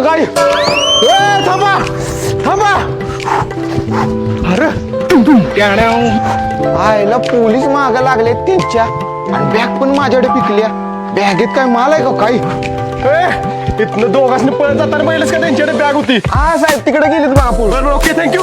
गाडी ए थांबा थांबा अरे आयला पोलीस माग लागले त्यांच्या आणि बॅग पण माझ्याकडे पिकल्या बॅगेत काय माल आहे का काही इथनं दोघांनी पळत जाताना पहिलेच का त्यांच्याकडे बॅग होती हा साहेब तिकडे गेलीत बघा पूर्ण बरोबर ओके थँक्यू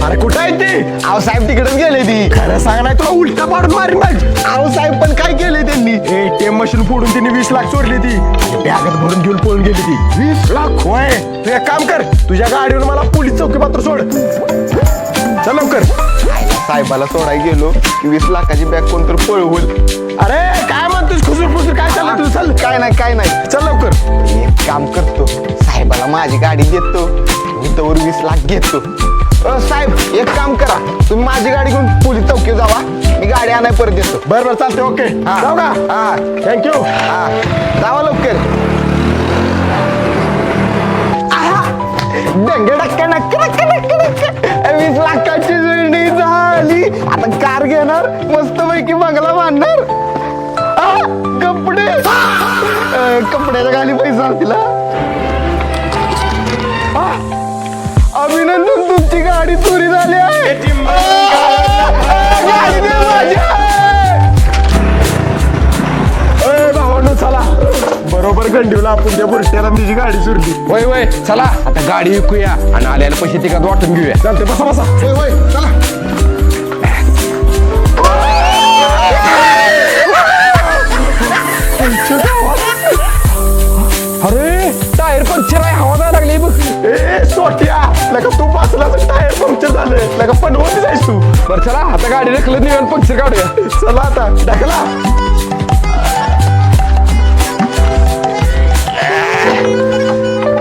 अरे कुठं आहे ती आव साहेब तिकडेच गेले ती खरं सांग नाही तुला उलटा पाडून मारीन माझी आव साहेब पण काय केले त्यांनी एटीएम मशीन फोडून त्यांनी 20 लाख चोरली ती बॅगेत भरून घेऊन पळून गेली ती 20 लाख होय तू एक काम कर तुझ्या गाडीवर मला पोलीस चौकी पात्र सोड चल लवकर साहेबाला सोडाय गेलो की 20 लाखाची बॅग कोणतरी पळवल अरे काय म्हणतोस खुसूर खुसूर काय चाललं तुझं चल काय नाही चल लवकर एक काम करतो साहेबाला माझी गाडी देतो मी तोवर 20 लाख घेतो साहेब एक काम करा तुम्ही माझी गाडी घेऊन पोलीस चौकी जावा मी गाडी आणाय परत येतो बरं चालते ओके जाऊ का हा थँक्यू हा जावा लवकर डंगे डक्का नक्का नक्का नक्का नक्का 20 लाखाची जुळणी झाली आता कार घेणार मस्त पैकी बंगला बांधणार कपडे कपड्याच्या खाली पैसा तिला अभिनंदन तुमची गाडी चोरी झाली आहे गाडी दे भावांनो चला बरोबर गंडीवला आपण त्या बुरट्याला तिची गाडी चोरली होय होय चला आता गाडी विकूया आणि आल्याला पैसे तिकडे वाटून घेऊया चालते बसा बसा होय चला अरे टायर पंक्चर आहे हवा जायला लागली बघ ए सोट्या लका तू बसला तर टायर पंक्चर झालं लका पण होती जायस तू बरं चला आता गाडी रखलं निघून पंक्चर काढूया चला आता ढकला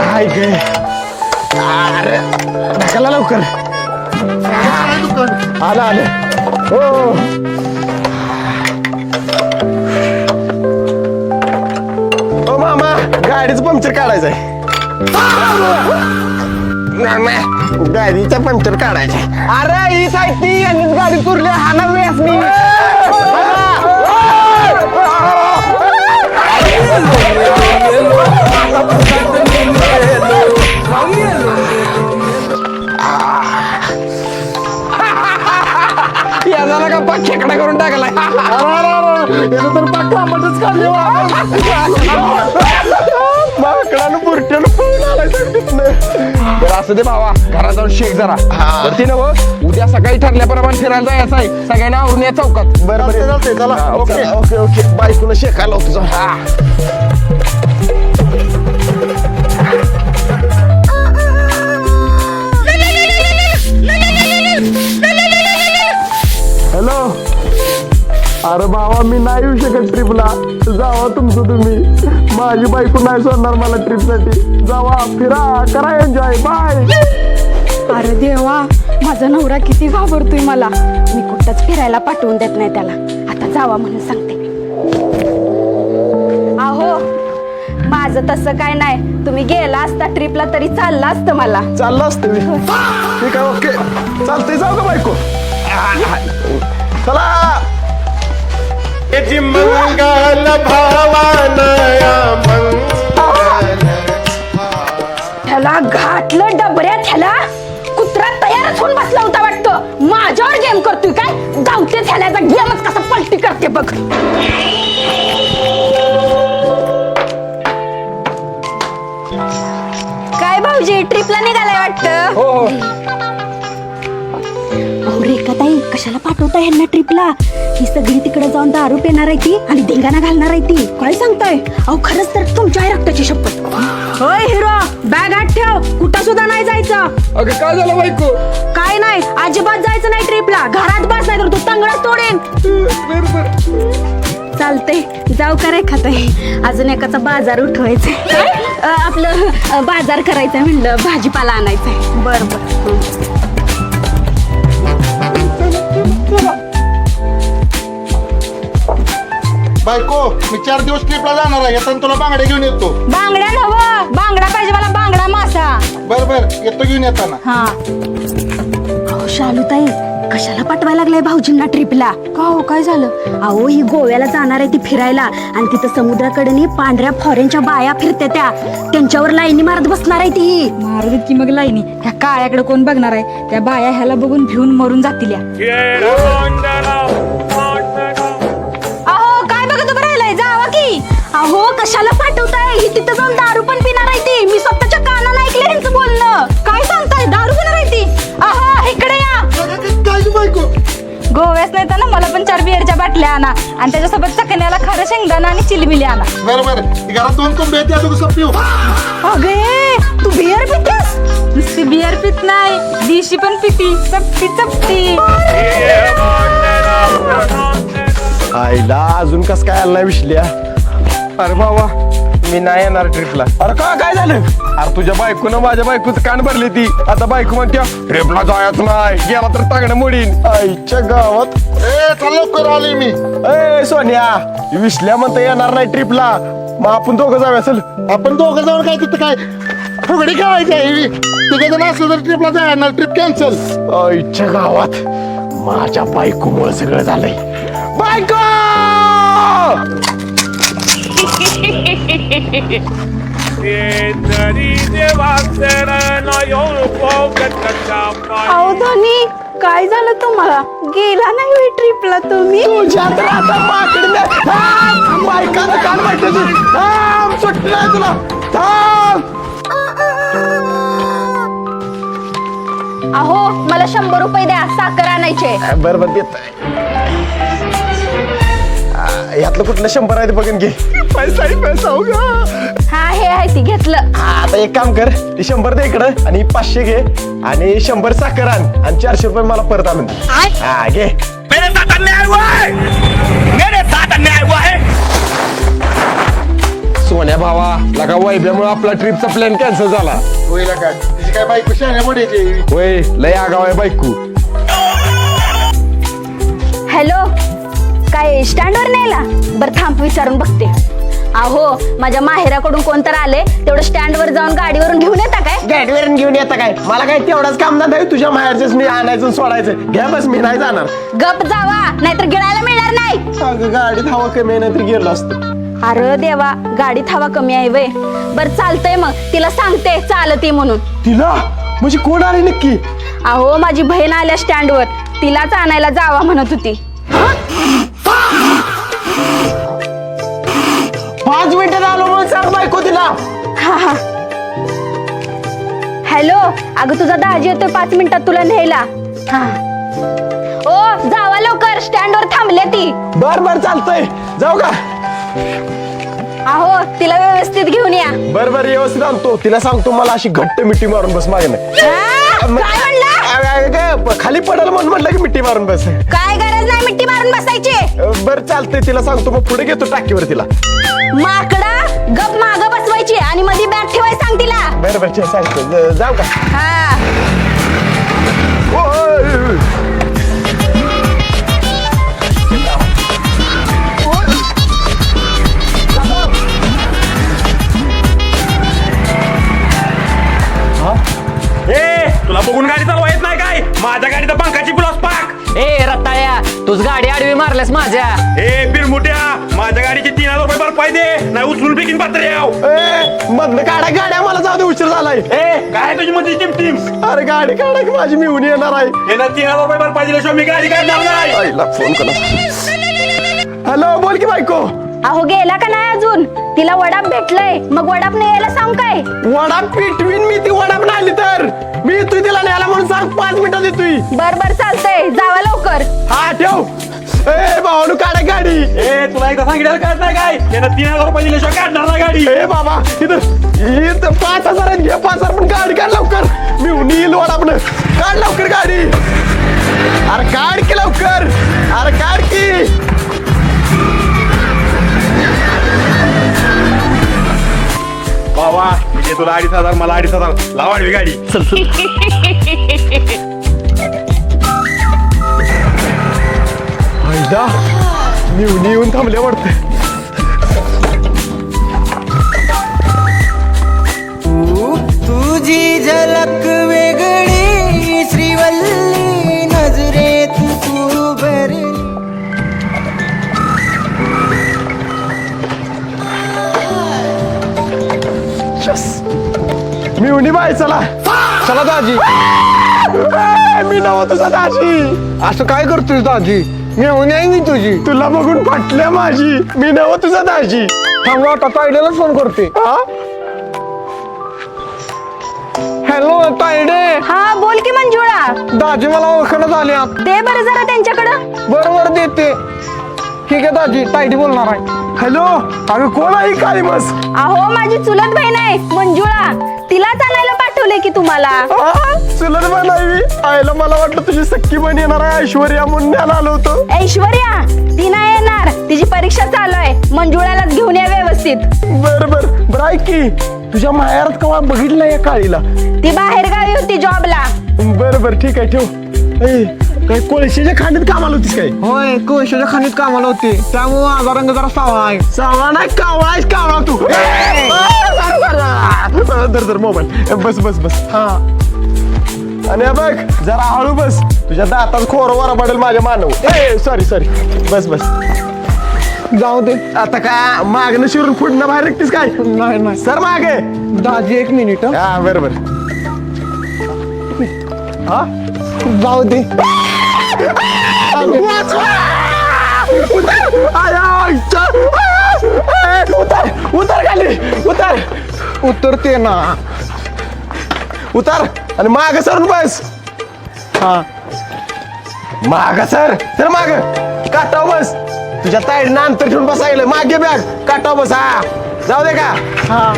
हाय गे अरे ढकला लवकर आलं हो ओ मामा गाडीच पंक्चर काढायचंय गाडीचा पंक्चर काढायचा अरे ही साहित्य यांनीच गाडी चुरली हा ना वेसनी याला का पाच खेकडा करून टाकलाय तर पाकळा मध्येच काढले माकडानं बुरट्यानं पळून आलाय बरं असं दे भावा घरात जाऊन शेक जरा बरं ती नव उद्या सकाळी ठरल्याप्रमाणे फिरायला जायचं आहे सगळ्यांना आवरून या चौकात बरं चालतंय चला ओके ओके ओके बायकोला शेकायला होतो हॅलो अरे भावा मी नाही येऊ शकत ट्रिपला जावा तुमचं तुम्ही माझी बायको नाही सोडणार मला ट्रिपसाठी जावा फिरा करा एन्जॉय बाय अरे देवा माझा नवरा किती घाबरतोय मला मी कुठंच फिरायला पाठवून देत नाही त्याला आता जावा म्हणून सांगते अहो माझं तसं काय नाही तुम्ही गेला असता ट्रिपला तरी चाललं असतं मला चाललं असतं मी ठीक आहे ओके चालतंय जाऊ का बायको चला मंगल भावानया त्याला घातलं डबऱ्यात ह्याला कुत्रा तयारच होऊन बसला होता वाटतं माझ्यावर गेम करतोय काय जाऊते ह्याला गेमच कसा पलटी करते बघ काय भाऊजी ट्रिपला निघालाय वाटतं हो रेखाताई कशाला पाठवताय ह्यांना ट्रिपला ही सगळी तिकडे जाऊन दारू पिणार आहे ती आणि धिंगाणा घालणार आहे ती काय सांगताय अहो खरंच तर तुमच्या रक्ताची शपथ होय हिरो बॅग आत ठेव कुठं सुद्धा नाही जायचं अगं काय झालं बायको काय नाही अजिबात जायचं नाही ट्रिपला घरात बस नाही तर तू तंगडच तोडेन चालते जाऊ का रेखाताई अजून एकाचा बाजार उठवायचा आपलं बाजार करायचंय म्हणलं भाजीपाला आणायचंय बर बर बायको मी 4 दिवस ट्रिपला जाणार आहे येताना तुला बांगड्या घेऊन येतो बांगड्या नव्ह बांगडा पाहिजे मला बांगडा मासा बर बर येतो घेऊन येताना हा शालूताई कशाला पाठवायला लागलाय भाऊजींना ट्रिपला? का हो, काय झालं? अहो ही गोव्याला जाणार आहे ती फिरायला, आणि तिथं समुद्राकडे पांढऱ्या फॉरेनच्या बाया फिरते त्यांच्यावर लाईनी मारत बसणार आहे ती. मारू की मग लाईनी, ह्या काळ्याकडे कोण बघणार आहे? त्या बाया ह्याला बघून भिवून मरून जातील. अहो काय बघत उभं राहिलंय, जावा की. अहो कशाला पाठवताय? ही तिथं जाऊन दारू पण पिणार आहे ती. मी स्वतःच्या कानानं ऐकलं यांचं बोलणं. काय सांगताय, दारू पिणार आहे ती? अहो इकडे या. गोव्यास नाही तर ना मला पण 4 बिअरच्या बाटल्या आणा, आणि त्याच्यासोबत चकण्याला खारं शेंगदाणा आणि चिलमिली आणा. बरोबर घरात 2 कोंबे आहेत, त्या दोघं पिऊ. अगे तू बिअर पितेस? नुसती बिअर पित नाही, दिशी पण पिती, चपटी चपटी. आईला अजून कस काय आला विसल्या? अरे भावा मी नाही येणार ट्रिपला. अरे का काय झालं? अरे तुझ्या बायकोनं माझ्या बायकोचं कान भरली ती. आता बायको म्हणते ट्रिपला जायचं नाही, गेला तर तागणं मोडीन. आईच्या गावात. चल लवकर आले मी. ए सोन्या, विसल्या म्हणता येणार नाही ट्रिपला, मग आपण दोघं जाऊया. चल आपण दोघं जाऊन काय तिथं काय फुगडी खेळायची आहे? तिघं जण असलं तर ट्रिपला जाणार, ट्रिप कॅन्सल. आईच्या गावात माझ्या बायकोमुळे सगळं झालंय. बायको अहो धनी, काय झालं तुम्हाला? गेला नाही होय ट्रिपला तुम्ही? तुझ्या तर आता माकडे बायकाचं कान माहिती थांब, सुटलं तुला. थांब. अहो मला 100 रुपये द्या, साखर आणायचे. बरोबर देत. यातलं कुठलं 100 आहे ते बघून घे. पैसा हो ग. हा हे आहे ती, घेतलं. आता एक काम कर, ती 100 दे इकडं, आणि 500 घे, आणि 100 साखर आण, आणि 400 रुपये मला परत आणून दे. हा घे. सोन्या भावा लगा वैभ्यामुळे आपला ट्रिपचा प्लॅन कॅन्सल झाला. होईल काय तिची काय बायको शाण्या मोडीची. होय लय आगाव आहे बायको. हॅलो, काय स्टँडवर नेला? बरं थांब विचारून बघते. अहो माझ्या माहेराकडून कोणतर आले, तेवढं स्टँडवर जाऊन गाडीवरून घेऊन येता काय? गाडीवरून घेऊन येता काय? मला काय तेवढाच काम ना आहे, तुझ्या माहेरच मी आणायचं आणि सोडायचं. घ्या बस, मी नाही जाणार. गप जावा, नाहीतर गिळायला मिळणार नाही. अगं गाडीत हवा कमी आहे, नाहीतर गेलो असतो. अरे देवा, गाडीत हवा कमी आहे वय. बरं चालतंय, मग तिला सांगते चालते म्हणून. तिला म्हणजे कोण आली नक्की? अहो माझी बहीण आल्या स्टँडवर, तिलाच आणायला जावा म्हणत होती. 5 मिनिटात आलो म्हणून सांग बायको तिला. हा हा. हॅलो, अगं तुझा दाजी येतोय 5 मिनिटात तुला न्यायला. हा. ओ जावा लवकर, स्टँडवर थांबले ती. बर बर चालतंय, जाऊ का? अहो तिला व्यवस्थित घेऊन या. बर बर व्यवस्थित आणतो. तिला सांगतो मला अशी घट्ट मिठी मारून बस मागे नाही. हा? काय म्हणला? खाली पडायला म्हणून म्हटलं की मिठी मारून बस. काय गरज नाही मिठी मारून बसायची. बर चालतंय, तिला सांगतो, मग पुढे घेतो टाकीवर तिला. माकडा, गप माग बसवायची आणि मध्ये बॅग ठेवाय सांग तिला. बर बर सांगतो. जाऊ का? हा. ओय. तुला बघून गाडी चालवा येत नाही काय? माझ्या गाडीचा पंखाची प्लस पाक. ए रताळ्या, तुझ गाडी आडवी मारल्यास माझ्या. ए बिरमुट्या, माझ्या गाडीचे 3000 रुपये भरपाई दे, नाही उचलून फेकीन पात्र याव. मधनं काढा गाड्या, मला जाऊ दे, उशीर झालाय. काय तुझी मध्ये टीम अरे गाडी काढा की माझी, मी उन्ही येणार आहे. येणार 3000 रुपये भरपाई दिल्याशिवाय मी गाडी काढणार नाही. आईला फोन करा. हॅलो, बोल की बायको. अहो गेला का नाही अजून? तिला वडाप भेटलंय, मग वडाप नाही यायला सांग काय? वडाप पिटवीन मी, ती वडाप नाही आली तर मी येतोय तिला न्यायला म्हणून सांग. 5 मिनिटात येतोय. बर बर चालतंय, जावा लवकर. हा ठेव. ए भावानू काढा गाडी. ए तुला एकदा सांगितलं कळत नाही काय? येणार 3000 रुपये दिल्याशिवाय काढणार नाही गाडी. ए बाबा, इथं 5000 आहेत, घे 5000, पण गाडी काढ लवकर. मी उन्ही येईल वडापनं. काढ लवकर गाडी. अरे काढ की लवकर. अरे काढ की. बाबा म्हणजे तुला 2500, मला 2500. लावा आडवी गाडी. आईला मी उन्ही येऊन थांबले वाटतं. तुझी झलक वेगळी श्रीवल्ली नजरेत मिवणी बाई चला. चला दाजी. मी नव तुझा दाजी. असं काय करतोय दाजी? मी नाही मी तुझी. तुला बघून फाटल्या माझी. मी नव तुझा दाजी. थांबा आता तायडेलाच फोन करते. हा? हॅलो तायडे. हा बोल की मंजुळा. दाजी मला ओळखणं झाले. दे बरं जरा त्यांच्याकडं. बरोबर देते. ठीक आहे दाजी, तायडी बोलणार आहे. हॅलो अगं कोण आहे काळी बस? अहो माझी चुलत बहीण आहे मंजुळा. तिलाच आणायला पाठवले की तुम्हाला. चुलत बनावी. आईला मला वाटलं तुझी सख्खी बहीण येणार आहे ऐश्वर्या म्हणून न्यायला आलो होतो. ऐश्वर्या ती नाही येणार. तिची परीक्षा चालू आहे. मंजुळालाच घेऊन या व्यवस्थित. बर बर बर ऐक की तुझ्या माहेरात कवा बघितलं या काळीला? ती बाहेर गावी होती जॉबला. बर बर ठीक आहे ठेव. ए, काय कोळशाच्या खाणीत कामाला होतीस काय? होय, कोळशाच्या खाणीत कामाला होते, त्यामुळे माझा रंग जरा सावळा आहे. सावळा नाही कावळा आहेस कावळा तू. धर मोबाईल. बस बस बस. हा आणि बघ जरा हळू बस. तुझ्या दातात खोर वारा पडेल माझ्या मानव. ए सॉरी सॉरी. बस बस. जाऊ दे. आता काय मागणं शिरून फुडणं बाहेर निघतीस काय? नाही नाही सर मागे. दाजी, एक मिनिट. हा बरोबर. हा जाऊ दे. उतर उतर खाली उतर. उतरते ना. उतर आणि माग सरून बस. हा माग सर माग. काटाव बस. तुझ्या ताईडनं अंतर ठेवून बसायला मागे बॅग काटाव बस. हा जाऊ दे का? हा.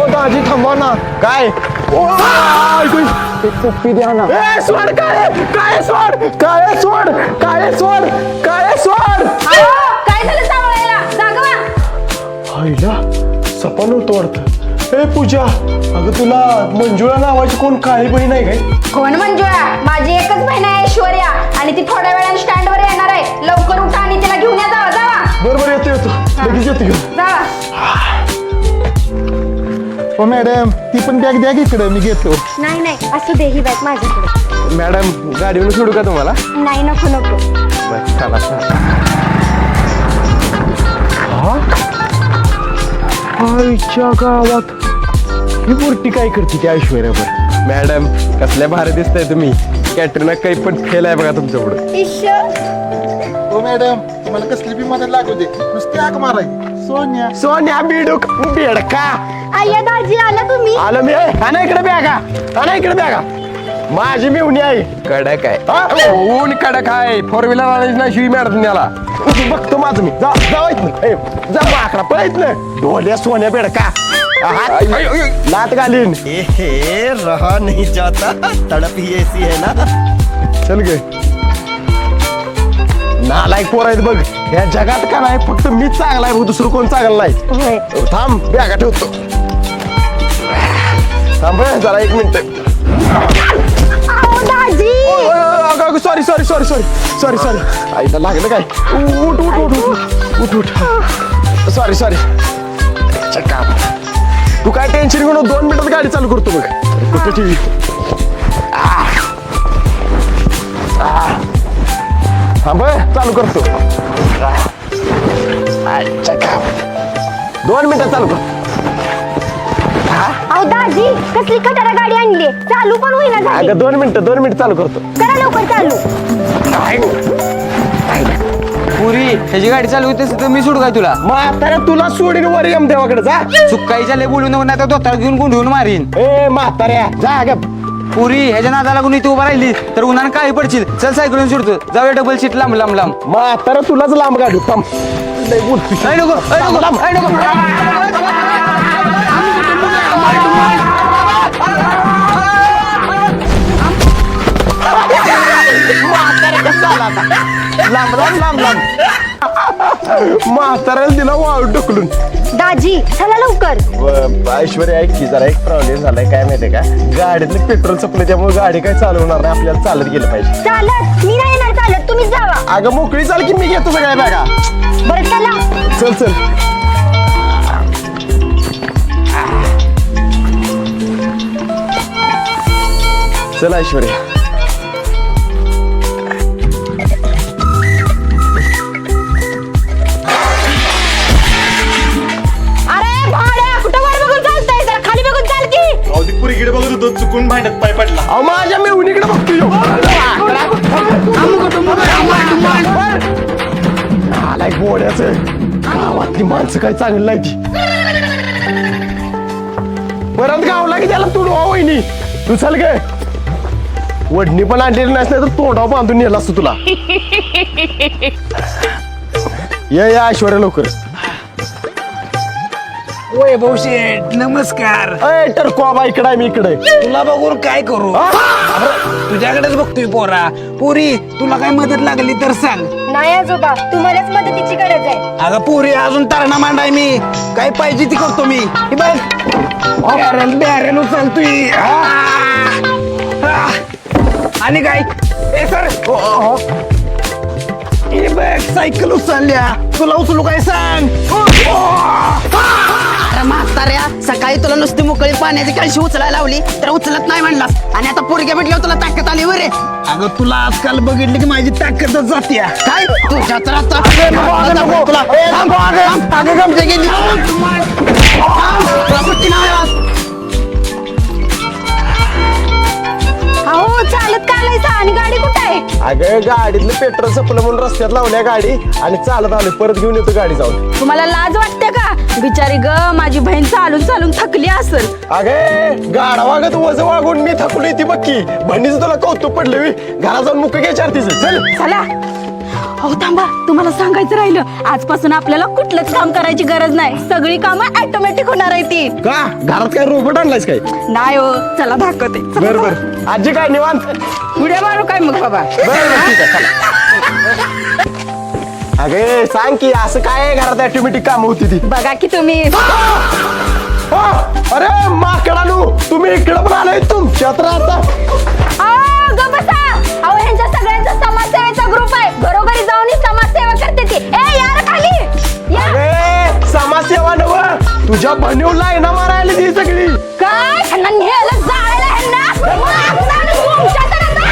ओ दाजी थांबवा ना. काय एक पप्पी द्या ना. ए सोड. काय सोड. काय सोड. काय झालं सावळ्याला? जागवा. आईला सपन होतं वाटतं. ए पूजा अगं तुला मंजुळा नावाची कोण काळी बहीण आहे काय? कोण मंजुळा? माझी एकच बहीण आहे ऐश्वर्या. आणि ती थोड्या वेळाने स्टँड वर येणार आहे. लवकर उठा आणि तिला घेऊन या. जावा बरोबर येतो लगेच येतो घेऊन. जावा. हो मॅडम ती पण बॅग द्या की इकडे मी घेतो. नाही असू दे. ही बॅग माझ्याकडे. मॅडम गाडीवर सोडू का तुम्हाला? नाही नको. बस चला. आईच्या गावात ही मूर्ती काय करते ती ऐश्वर्यावर? मॅडम कसल्या भारी दिसताय तुम्ही. कॅटरीना काही पण फेल आहे बघा तुमच्या पुढे. हो मॅडम तुम्हाला कसली बी मदत लागू दे नुसती आग माराय. सोन्या बिडूक बेडका. आया दाजी आला तुम्ही. आलो मी. आणा इकडे बॅगा. माझी मिवणी आहे. कडक आहे. ऊन कडक आहे. फोर व्हीलर आणायची नाही शिवी मॅडम याला. बघतो माझं मी. जावायच ना. जा माकडा पळायच ना. ढोल्या सोन्या बेडका. लात घालीन. रहा नहीं जाता, तड़प ही ऐसी है ना. चल गे. नालायक पोर आहेत बघ. या जगात का नाही फक्त मीच चांगला आहे. दुसरं कोण चांगलं नाही. थांब बॅगा ठेवतो. थांब जरा 1 मिनिट. दाजी सॉरी आईला लागलं काय? उठ. सॉरी चक्का. तू काय टेन्शन घेऊन 2 मिनिटात गाडी चालू करतो बघ. कुठे टीव्ही? थांब चालू करतो. 2 मिनिटात चालू कर. अहो दाजी कसली कटारा गाडी आणली. चालू पण होईना झाली. अगं 2 मिनिट चालू करतो. करा लवकर चालू. पुरी ह्याची गाडी चालू होते तर मी सोडू काय तुला? म्हाताऱ्या तुला सोडीन वर यम देवाकडे जा. चुक्काईच्या लय बोलू नको, नाही तर दोतार घेऊन गुंडवून मारीन. ए म्हाताऱ्या जा ग. पुरी ह्याच्या नादाला लागून इथे उभा राहिली तर उन्हानं काही पडशील. चल सायकलून सोडतो. जाऊया डबल सीट लांब. म्हातारा तुलाच लांब गाडी. थांब. लय बोलतोस. ऐ नको. लांब म्हाताऱ्याला दिला वाळू ढकलून. दाजी चला लवकर. ऐश्वर्या ऐक की जरा एक प्रॉब्लेम झालाय. काय माहितीये का गाडीतलं पेट्रोल संपलं त्यामुळे गाडी काय चालवणार नाही. आपल्याला चालत गेलं पाहिजे. चालत मी नाही येणार. चालत तुम्हीच जावा. अगं मोकळी चाल की मी घेतो सगळ्या बॅगा. बरं चला. चल चल ऐश्वर्या. चुकून भांडत पाय पडला. अहो माझ्या मेहुणीकडे बघतोय आलाय बोड्याचं. गावातली माणसं काय चांगली नाही ती. परत गावला की त्याला तुडवा वहिनी. तू चल गे. वडणी पण आणलेली नसल्या तर तोंडावर बांधून नेला असतो तुला. ये ऐश्वर्या लवकर. वैभव शेठ नमस्कार. अय तर कोबा इकडे आहे, मी इकडे. तुला बघून काय करू? तुझ्याकडेच बघतोय पोरा. पोरी तुला काय मदत लागली तर सांग. नाही आजोबा तुम्हालाच मदतीची गरज आहे. अगं पोरी अजून तारणा मांडाय मी. काय पाहिजे ती करतो मी. हे बघ बॅरेल उचलतोय. आणि काय ए सर हे बघ सायकल उचलल्या. तुला उचलू काय सांग. म्हाताऱ्या सकाळी तुला नुसती मोकळी पाण्याची कळशी उचलायला लावली तर उचलत नाही म्हणलास आणि आता पोरग्या भेटल्यावर तुला ताकद आली रे. अगं तुला आजकाल बघितली की माझी ताकदच जाते. काय तुझ्या तर आता अहो चालत का आलायसा आणि गाडी कुठे आहे? अगं गाडीतलं पेट्रोल संपलं म्हणून रस्त्यात लावल्या गाडी आणि चालत आले. परत घेऊन येतो गाडी जाऊन. तुम्हाला लाज वाटते का? बिचारी ग माझी बहीण चालून चालून थकली असेल. अगे गाडा वागत वज वागून मी थकलोय ती बक्की. बहिणीचं तुला कौतुक पडलं मी. घरात जाऊन मुक घ्यायच्या तिचं. चल चला. अहो थांबा तुम्हाला सांगायचं राहिलं. आजपासून आपल्याला कुठलंच काम करायची गरज नाही. सगळी कामं ऑटोमॅटिक होणार आहे ती. का घरात काय रोबोट आणलायस काय? नाही हो चला दाखवते. बर बर आजी काय निवांत. उड्या मारू काय मग बाबा? ठीक आहे चला. अगे सांग की असं काय घरात ऑटोमॅटिक काम होती ती. बघा की तुम्ही. अरे माकडानू तुम्ही इकडे पण आलाय. तुमच्या तर आता ग बसा. अहो ह्यांच्या सगळ्यांचा समाजसेवेचा ग्रुप आहे. घरोघरी जाऊन समाजसेवा करते ती. ए यार खाली या. अरे समाजसेवा नव तुझ्या बहिणीला आहे ना मारायला ती सगळी. काय ह्यांना नेलं जाळायला ह्यांना. मागणार तुमच्या तर आता.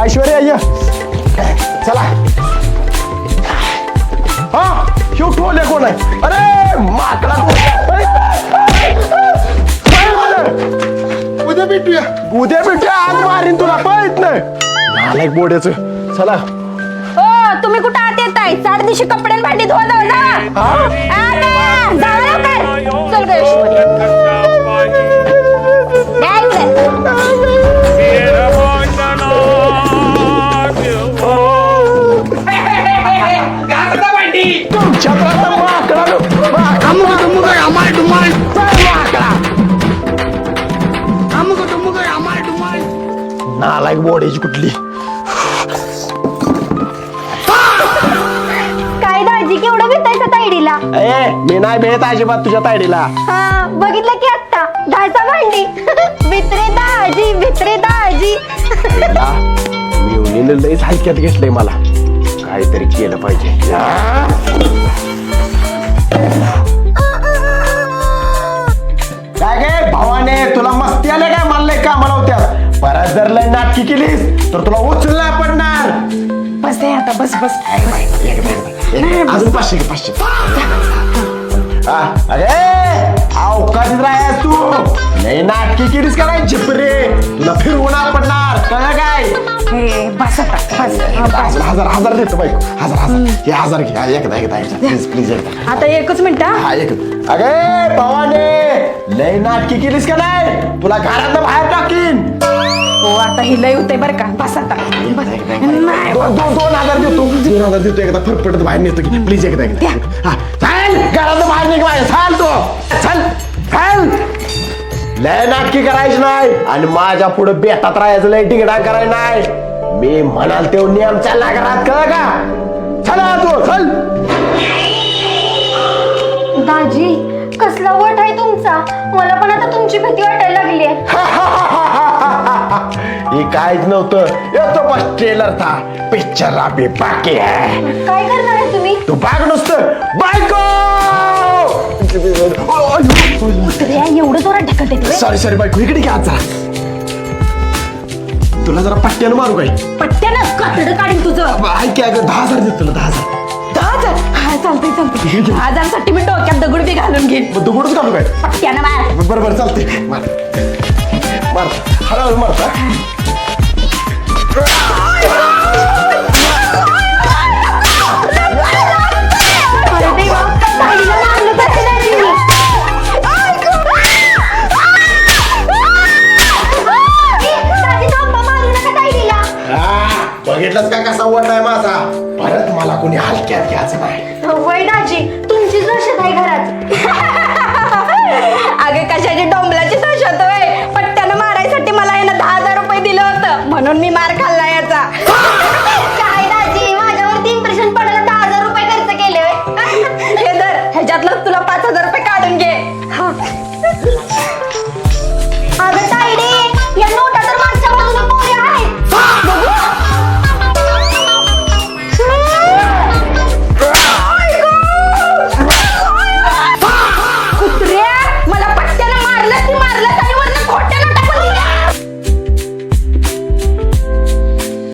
ऐश्वर्या ये चला. हा शिव ठोले कोण आहे? अरे माकडा उद्या भेटूया. उद्या भेटूया. आज मारीन तुला पळत नाही. नालायक बोड्याचं. चला हो तुम्ही कुठं आत येताय? चार दिवशी कपडे भांडी धुवा जाऊ जा. चल ग ऐश्वर्या. द्या इकडे. नालायक बोड्याची कुठली. काय दाजी केवढं भेटायचं तायडीला? ए मी नाही भेट अजिबात तुझ्या तायडीला. हा बघितलं की आता ढाचा भांडी. भित्रे दाजी. मी लईच हलक्यात घेतलंय. मला काहीतरी केलं पाहिजे. काय गे भावाने तुला मस्ती आले काय? मला का मला होत्या. परत जर लय नाटकी केलीस तर तुला उचलला पडणार. बस आता बस बस. अजून 500 घे 500. अरे अवकाशात राहायस तू. लय नाटकी केलीस का नाही झिपरे? तुला फिरवून पडणार कळलं काय? बस आता बस. हजार देतो बाई. हजार हे 1000 घे. एकदा प्लीज प्लीज एकदा. आता एकच मिनिट. हा एक. अगे भावाने लय नाटकी केलीस का नाही? तुला घरात बाहेर टाकीन. हो आता ही लय होते बरं का. बस आता. 2000 देतो. 2000 देतो. एकदा फरफटत बाहेर नेतो की प्लीज एकदा. हा चल घरात बाहेर निघ बाहेर. चाल तो चल चल. लय नाटकी करायची नाही आणि माझ्या पुढे बेतात राहायचं. लय टिंगडा करायचं नाही. मी म्हणाल तेव्हा नियम चालला घरात कळ का? चला तू चल. दाजी कसला वट आहे तुमचा. मला पण आता तुमची भीती वाटायला लागली. हे काहीच नव्हतं. येतो बस ट्रेलर था. पिक्चर अभी बाकी है. काय करणार आहे तुम्ही? तू बाग नुसतं बायको. एवढं जोरात ढकलत येते. सॉरी बायको इकडे घ्या. जा तुला जरा पट्ट्यानं मारू काय? पट्ट्यानं कातडं काढीन तुझं. ऐक की अगं 10,000 देतो तुला. 10,000. 10,000. चालतंय चालतंय आजारसाठी मी डोक्यात दगड बी घालून घेईन मग दगडच घालू काय पटक्यानं मार बरं बरं चालते मार मार हळूहळू मारता